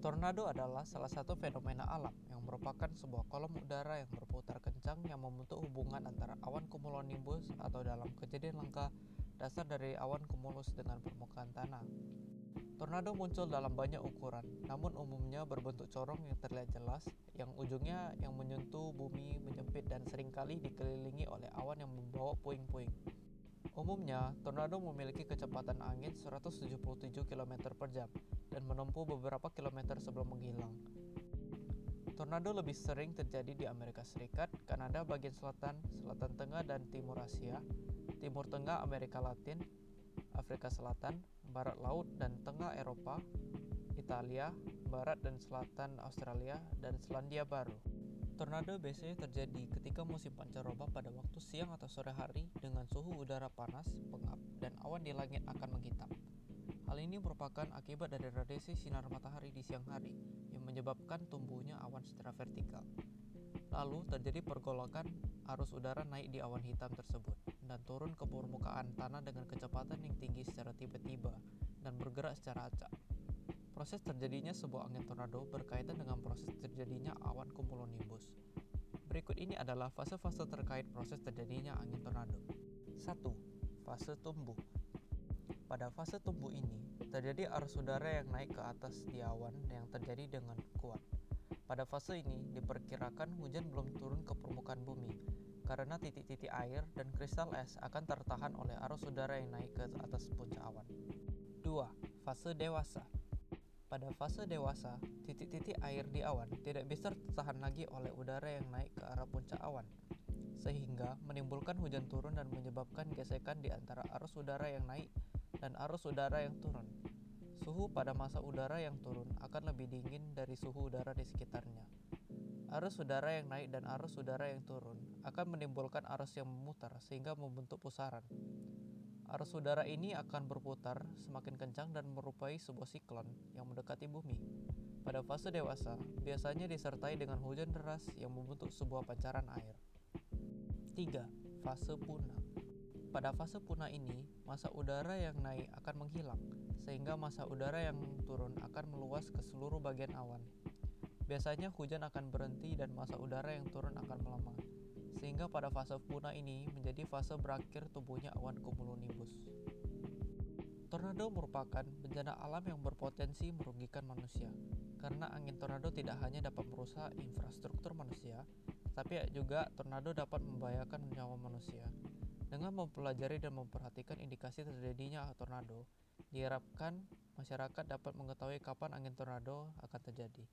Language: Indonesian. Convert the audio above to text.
Tornado adalah salah satu fenomena alam yang merupakan sebuah kolom udara yang berputar kencang yang membentuk hubungan antara awan cumulonimbus atau dalam kejadian langka dasar dari awan cumulus dengan permukaan tanah. Tornado muncul dalam banyak ukuran, namun umumnya berbentuk corong yang terlihat jelas, yang ujungnya yang menyentuh bumi menyempit dan seringkali dikelilingi oleh awan yang membawa puing-puing. Umumnya, tornado memiliki kecepatan angin 177 km per jam dan menempuh beberapa kilometer sebelum menghilang. Tornado lebih sering terjadi di Amerika Serikat, Kanada bagian selatan, Selatan Tengah dan Timur Asia, Timur Tengah Amerika Latin, Afrika Selatan, Barat Laut dan Tengah Eropa, Italia, Barat dan Selatan Australia, dan Selandia Baru. Tornado biasanya terjadi ketika musim pancaroba pada waktu siang atau sore hari dengan suhu udara panas, pengap, dan awan di langit akan menghitam. Hal ini merupakan akibat dari radiasi sinar matahari di siang hari yang menyebabkan tumbuhnya awan secara vertikal. Lalu terjadi pergolakan arus udara naik di awan hitam tersebut dan turun ke permukaan tanah dengan kecepatan yang tinggi secara tiba-tiba dan bergerak secara acak. Proses terjadinya sebuah angin tornado berkaitan dengan proses terjadinya awan cumulonimbus. Berikut ini adalah fase-fase terkait proses terjadinya angin tornado. 1. Fase tumbuh. Pada fase tumbuh ini, terjadi arus udara yang naik ke atas di awan yang terjadi dengan kuat. Pada fase ini, diperkirakan hujan belum turun ke permukaan bumi, karena titik-titik air dan kristal es akan tertahan oleh arus udara yang naik ke atas puncak awan. 2. Fase dewasa. Pada fase dewasa, titik-titik air di awan tidak bisa tertahan lagi oleh udara yang naik ke arah puncak awan, sehingga menimbulkan hujan turun dan menyebabkan gesekan di antara arus udara yang naik dan arus udara yang turun. Suhu pada masa udara yang turun akan lebih dingin dari suhu udara di sekitarnya. Arus udara yang naik dan arus udara yang turun akan menimbulkan arus yang memutar sehingga membentuk pusaran. Arus udara ini akan berputar semakin kencang dan merupai sebuah siklon yang mendekati bumi. Pada fase dewasa, biasanya disertai dengan hujan deras yang membentuk sebuah pancaran air. 3. Fase punah. Pada fase punah ini, massa udara yang naik akan menghilang, sehingga massa udara yang turun akan meluas ke seluruh bagian awan. Biasanya hujan akan berhenti dan massa udara yang turun akan melemah, sehingga pada fase punah ini menjadi fase berakhir tumbuhnya awan cumulonimbus. Tornado merupakan bencana alam yang berpotensi merugikan manusia, karena angin tornado tidak hanya dapat merusak infrastruktur manusia, tapi juga tornado dapat membahayakan nyawa manusia. Dengan mempelajari dan memperhatikan indikasi terjadinya tornado, diharapkan masyarakat dapat mengetahui kapan angin tornado akan terjadi.